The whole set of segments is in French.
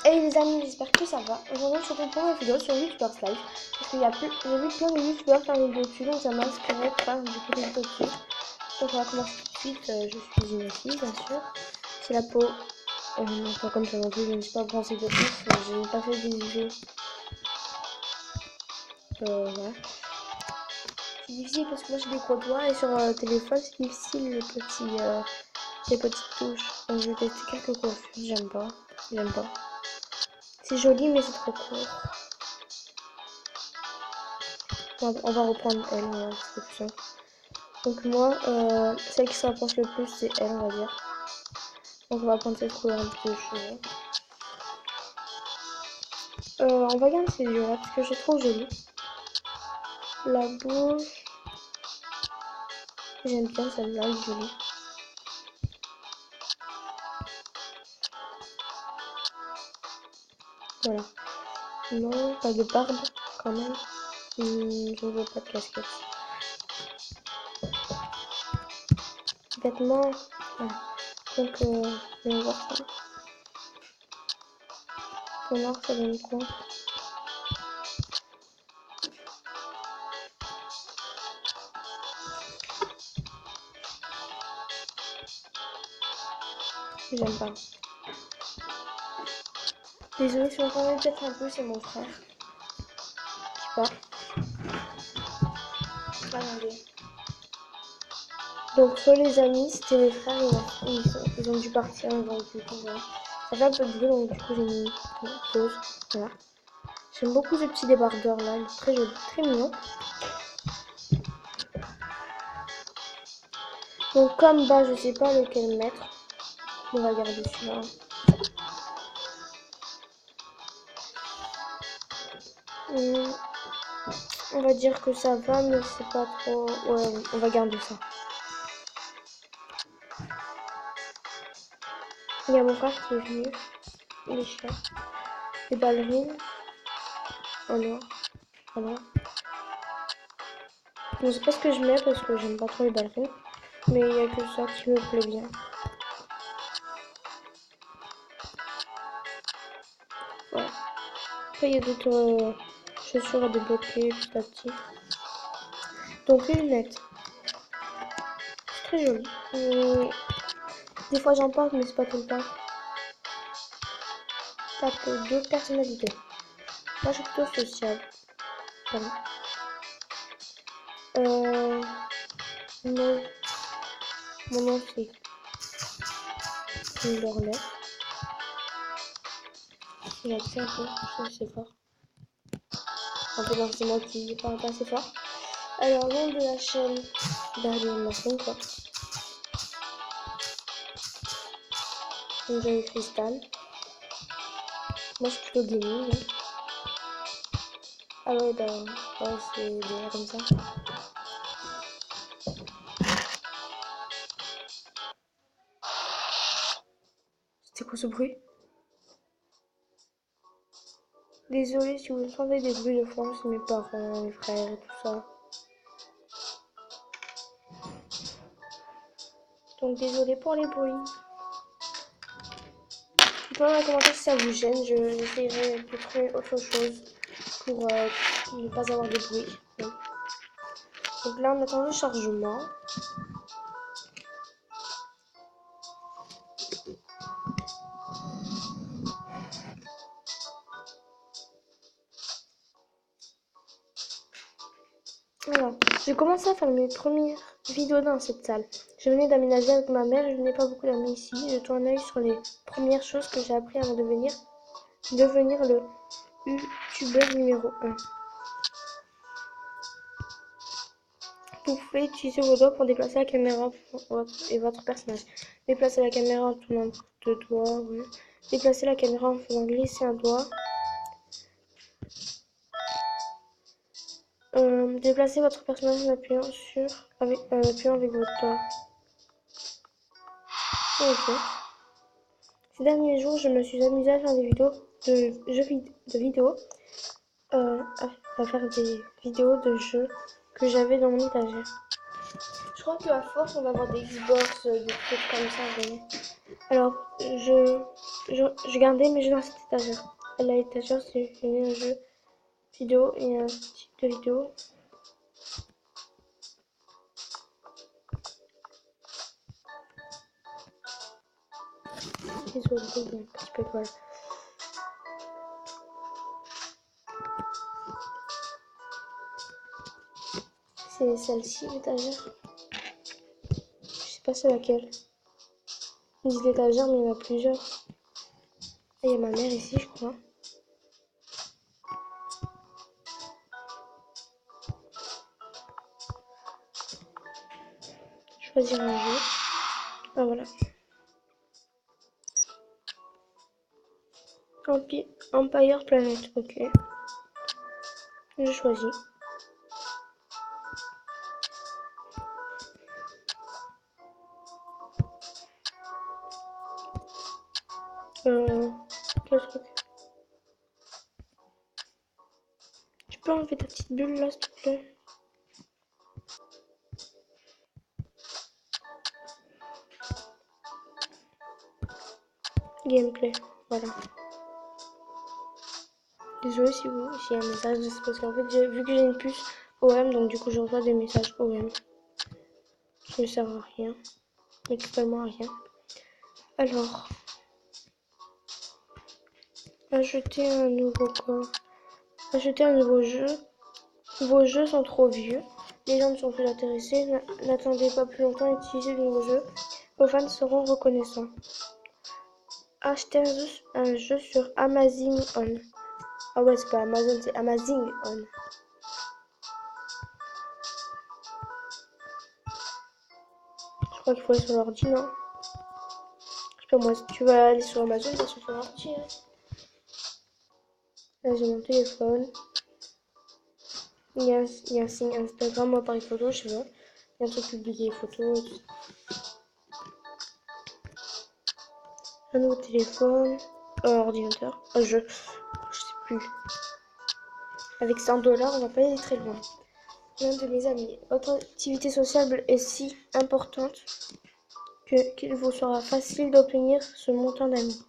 Hey les amis, j'espère que ça va. Aujourd'hui, je fais une première vidéo sur YouTubers Live. Parce qu'il y a j'ai vu plein de YouTubers faire des vidéos dessus, donc ça m'a inspiré de faire du coup des vidéos dessus. Donc on va commencer tout de suite. Je suis une fille, bien sûr. C'est la peau. Non, pas comme ça non plus, je ne suis pas bronzée de plus. Je n'ai pas fait des vidéos. Voilà. C'est difficile parce que moi j'ai des gros doigts et sur téléphone c'est difficile les petites touches. Donc je vais tester quelques coiffures. J'aime pas. J'aime pas. C'est joli mais c'est trop court. On va reprendre elle, ouais, c'est plus simple. Donc moi, celle qui se rapproche le plus, c'est elle, on va dire. Donc on va prendre cette couleur de cheveux. On va garder ces yeux là parce que je trouve joli. La bouche, j'aime bien celle-là, elle est jolie. Voilà. Non, pas de barbe quand même. Je ne veux pas de casquette. Vêtements, voilà. Donc on va voir ça. Pour voir ça donne quoi. J'aime pas. Désolée si on entend peut-être un peu, c'est mon frère. Je sais pas. Attendez. Donc soit les amis, c'était les frères, ils ont dû partir, donc du coup voilà. Ça fait un peu de bruit, donc du coup j'ai mis une pause. Voilà. J'aime beaucoup ce petit débardeur là, il est très joli, très mignon. Donc comme bas, je sais pas lequel mettre. On va garder celui-là. On va dire que ça va, mais c'est pas trop. Ouais, on va garder ça. Il y a mon frère qui est venu. Il est cher. Les ballerines. En noir. En noir. Je sais pas ce que je mets parce que j'aime pas trop les ballerines. Mais il y a que ça qui me plaît bien. Ouais. Après, il y a d'autres chaussures à débloquer petit à petit. Donc, les lunettes. C'est très joli. Des fois, j'en porte, mais c'est pas tout le temps. Tape deux personnalités. Moi, je suis plutôt sociable. Pardon. Non. Mon nom, c'est Kimberley. J'ai accès un peu, je sais fort. Un peu, c'est moi qui parle pas assez fort. Alors, nom de la chaîne d'animation, quoi. Donc, j'ai eu Cristal. Moi, je suis plutôt gaming. Hein. Ah ouais, bah, ouais, c'est bien comme ça. C'était quoi ce bruit? Désolée si vous entendez des bruits de fond, c'est mes parents, mes frères et tout ça. Donc désolée pour les bruits. Dites-moi dans les commentaires si ça vous gêne, j'essaierai de trouver autre chose pour ne pas avoir de bruit. Donc là on attend le chargement. Voilà, j'ai commencé à faire mes premières vidéos dans cette salle. Je venais d'aménager avec ma mère, je n'ai pas beaucoup d'amis ici. Je tourne un œil sur les premières choses que j'ai appris avant de devenir le youtubeur numéro 1. Vous pouvez utiliser vos doigts pour déplacer la caméra et votre personnage. Déplacer la caméra en tournant deux doigts. Ouais. Déplacer la caméra en faisant glisser un doigt. Déplacer votre personnage en appuyant avec votre doigt. Ok. Ces derniers jours, je me suis amusée à faire des vidéos à faire des vidéos de jeux que j'avais dans mon étagère. Je crois qu'à force, on va avoir des Xbox, des trucs comme ça. Vraiment. Alors, je gardais mes jeux dans cette étagère. À l'étagère, j'ai mis un jeu vidéo et un type de vidéo. Désolé, il y a un petit peu de voilà. C'est celle-ci, l'étagère. Je sais pas c'est laquelle. Ils disent l'étagère, mais il y en a plusieurs. Et il y a ma mère ici, je crois. Choisir un jeu. Ah voilà. Empire Planet, ok. Je choisis. Quel truc? Tu peux enlever ta petite bulle là, s'il te plaît? Gameplay, voilà. Désolé si s'il y a un message, c'est parce qu'en fait, vu que j'ai une puce OM, donc du coup, je reçois des messages OM. Qui ne servent à rien, mais totalement à rien. Alors, ajouter un nouveau corps. Ajouter un nouveau jeu. Vos jeux sont trop vieux. Les gens ne sont plus intéressés. N'attendez pas plus longtemps. Utilisez de nouveaux jeux. Vos fans seront reconnaissants. Acheter un jeu sur Amazing On. Ah ouais, c'est pas Amazon, c'est Amazing On. Je crois qu'il faut aller sur l'ordi, non? Je sais pas moi, si tu vas aller sur Amazon, c'est sur ton ordi. Hein. Là, j'ai mon téléphone. Il y a un signe Instagram, moi appareil photo, je sais pas. Il y a un truc publié photos et tout. Un nouveau téléphone. Ordinateur. Je sais plus. Avec 100 $, on va pas aller très loin. L'un de mes amis. Votre activité sociale est si importante qu'il vous sera facile d'obtenir ce montant d'amis.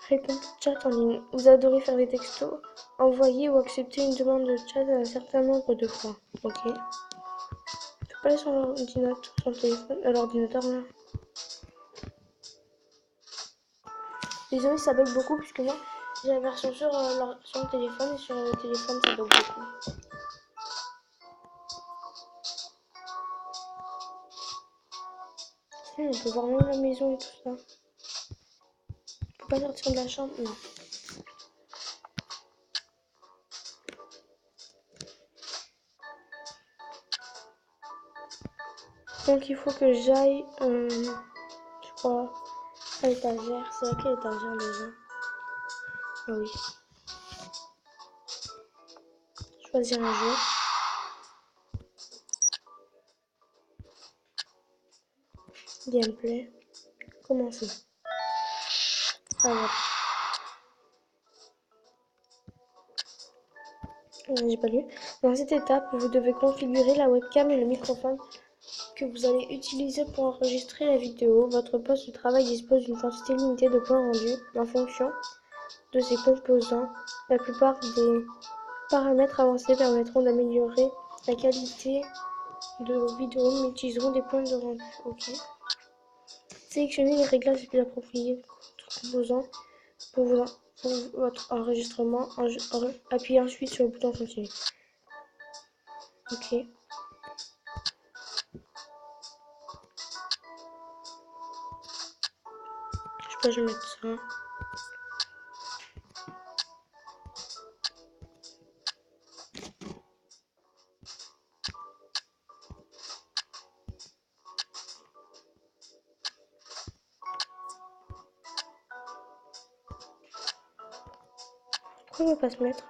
Répondre chat en ligne. Vous adorez faire des textos. Envoyer ou accepter une demande de chat un certain nombre de fois. Ok. Tu peux pas aller sur l'ordinateur, sur le téléphone, l'ordinateur là. Désolé, ça bug beaucoup puisque moi j'ai la version sur le téléphone et sur le téléphone ça bug beaucoup. On peut voir même la maison et tout ça. On peut pas sortir de la chambre, non. Donc il faut que j'aille, je crois, à l'étagère. C'est laquelle étagère déjà? Ah oui. Choisir un jeu. Gameplay. Commencer. Ah voilà. J'ai pas lu. Dans cette étape, vous devez configurer la webcam et le microphone que vous allez utiliser pour enregistrer la vidéo. Votre poste de travail dispose d'une quantité limitée de points rendus en fonction de ses composants. La plupart des paramètres avancés permettront d'améliorer la qualité de vos vidéos, mais utiliseront des points de rendu. Ok. Sélectionnez les réglages les plus appropriés de composants pour votre enregistrement. Appuyez ensuite sur le bouton continue. Ok. Je vais mettre ça. Pourquoi il ne veut pas se mettre?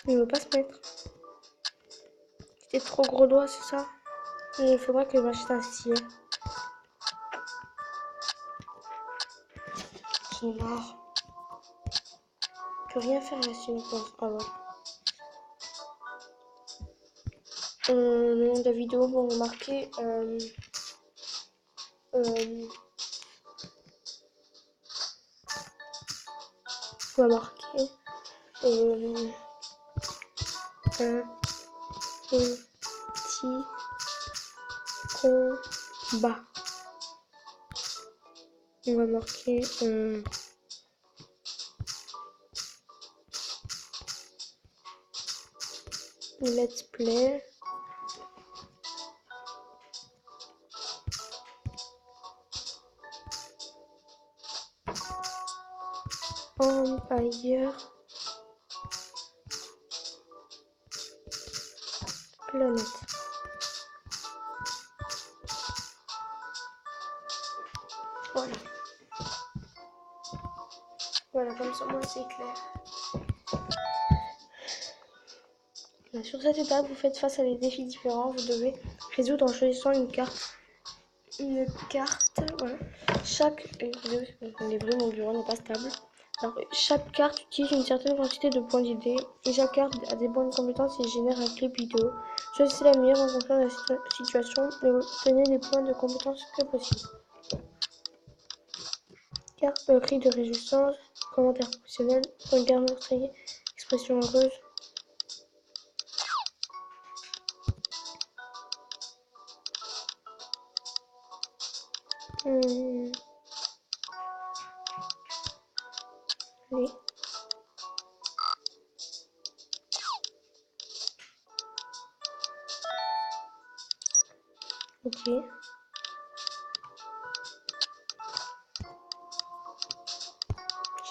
Il ne veut pas se mettre. C'était trop gros doigts, c'est ça? Il faudra que je m'achète un stylet. J'en ai marre. peux rien faire là sinon je pense. Ah ouais. Le nom de la vidéo, on va marquer on va marquer un petit combat. On va marquer let's play Empire Planet. Voilà. Voilà, comme ça, moi, c'est clair. Là, sur cette étape, vous faites face à des défis différents. Vous devez résoudre en choisissant une carte. Voilà. Mon bureau n'est pas stable. Alors, chaque carte utilise une certaine quantité de points d'idées et chaque carte a des points de compétence et génère un clip vidéo. Choisissez la meilleure en fonction de la situation et obtenez les points de compétence que possible. Carte cri de résistance, commentaire professionnel, regard meurtrier, expression heureuse. Oui. Ok.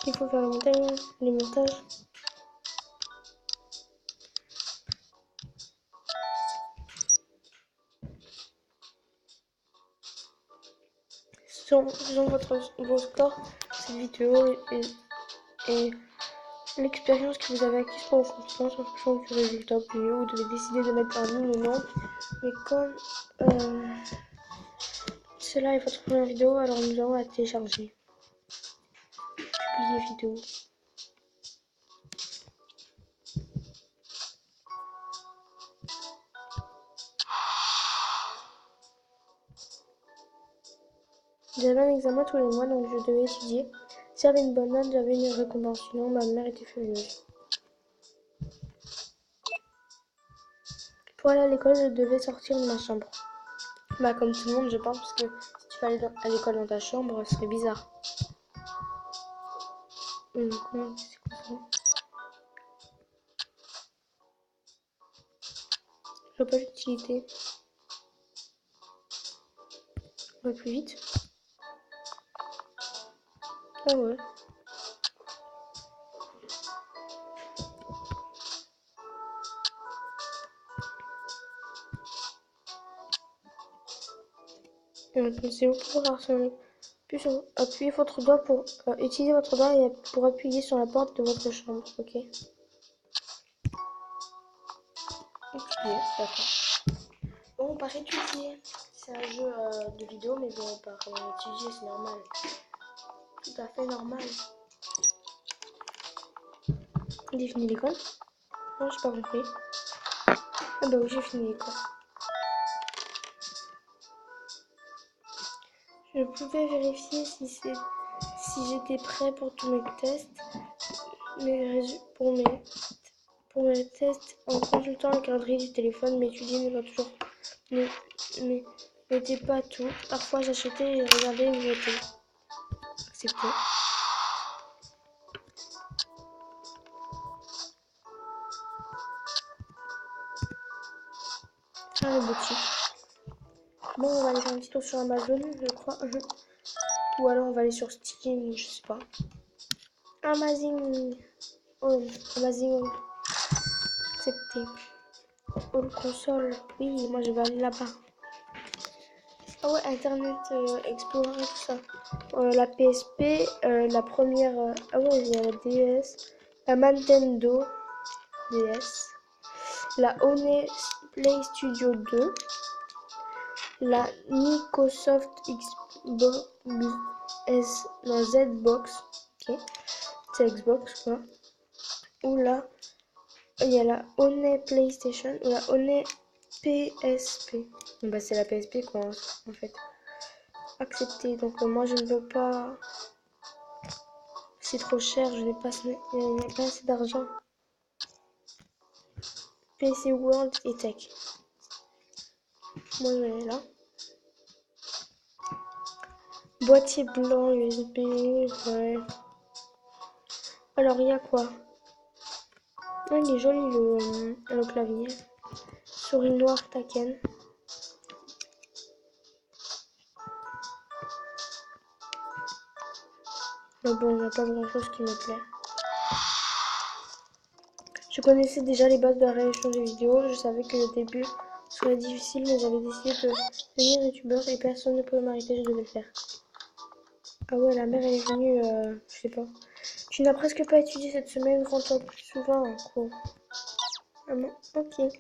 Il faut faire les montages. Selon vos scores, cette vidéo et l'expérience que vous avez acquise pour vos compétences en fonction du résultat obtenu, vous devez décider de mettre un oui ou non. Mais comme cela est votre première vidéo, alors nous allons la télécharger. Publier vidéo. J'avais un examen tous les mois, donc je devais étudier. Si j'avais une bonne note, j'avais une récompense. Sinon, ma mère était furieuse. Pour aller à l'école, je devais sortir de ma chambre. Bah, comme tout le monde, je pense, parce que si tu vas aller à l'école dans ta chambre, ce serait bizarre. Comment c'est quoi? Je vois pas l'utilité. On va plus vite. Ah ouais. C'est où pour harceler. Puis appuyez votre doigt pour utiliser votre doigt et pour appuyer sur la porte de votre chambre, ok? Ok, d'accord. Bon, par étudier. C'est un jeu de vidéo, mais bon, par étudier, c'est normal. Tout à fait normal. J'ai fini l'école? Non, j'ai pas compris. Ah bah oui, j'ai fini l'école. Je pouvais vérifier si j'étais prêt pour tous mes tests, pour mes tests en consultant le calendrier du téléphone. M'étudier n'était pas tout. Parfois, j'achetais et regardais une vidéo. Accepté. Faire les boutiques. Bon, on va aller faire un petit tour sur Amazon, je crois. Ou alors on va aller sur Steam, je sais pas. Amazing. Oh, Amazing. Accepté. All console. Oui, moi je vais aller là-bas. Ah ouais, Internet Explorer, tout ça. La PSP, la première. Ah ouais, il y a la DS. La Nintendo DS. La One Play Studio 2. La Microsoft Xbox Zbox. Ok. C'est Xbox quoi. ou la... Il y a la Honey PlayStation ou la Honey PSP. Bon, bah c'est la PSP quoi en fait. Accepter. Donc moi je ne veux pas. C'est trop cher, je n'ai pas, pas assez d'argent. PC World et Tech. Moi je vais là. Boîtier blanc USB, ouais. Alors il y a quoi? Ouais, il est joli le clavier. Souris noire Taken. Mais bon, il n'y a pas grand chose qui me plaît. Je connaissais déjà les bases de la réalisation des vidéos. Je savais que le début serait difficile, mais j'avais décidé de devenir youtubeur et personne ne pouvait m'arrêter, je devais le faire. Ah ouais, la mère elle est venue, je sais pas. Tu n'as presque pas étudié cette semaine, rends-toi plus souvent en cours. Ah bon, ok.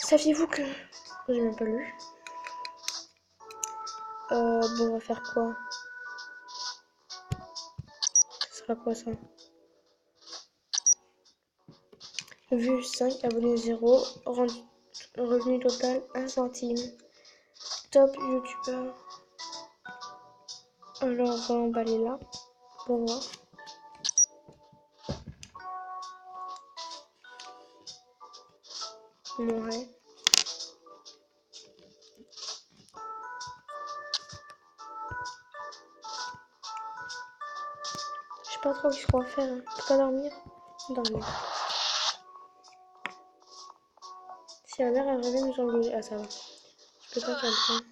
Saviez-vous que... J'ai même pas lu. Bon, on va faire quoi? Ce sera quoi ça? Vue 5, abonnés 0, revenu total 1 centime. Top youtubeur. Alors, on va aller là pour voir. Ouais. Je sais pas trop ce qu'on va faire. Hein. Faut pas dormir. Dormir. Si la mère elle revient nous engueuler. Ah, ça va. Je peux pas faire le temps.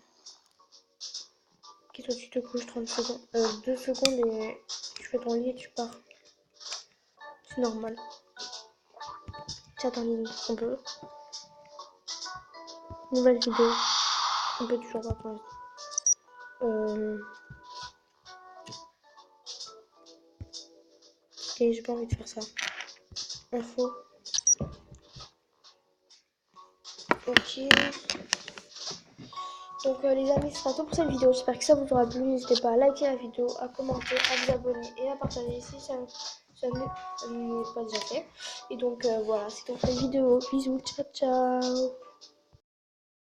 Ok, toi tu te couches 30 secondes. 2 secondes et tu fais ton lit et tu pars. C'est normal. Tu attends un peu. Nouvelle vidéo. On peut toujours pas pour l'instant. Ok, j'ai pas envie de faire ça. Info. Ok. Donc les amis, ce sera tout pour cette vidéo. J'espère que ça vous aura plu. N'hésitez pas à liker la vidéo, à commenter, à vous abonner et à partager si ça n'est pas déjà fait. Et donc voilà, c'est donc la vidéo. Bisous, ciao ciao.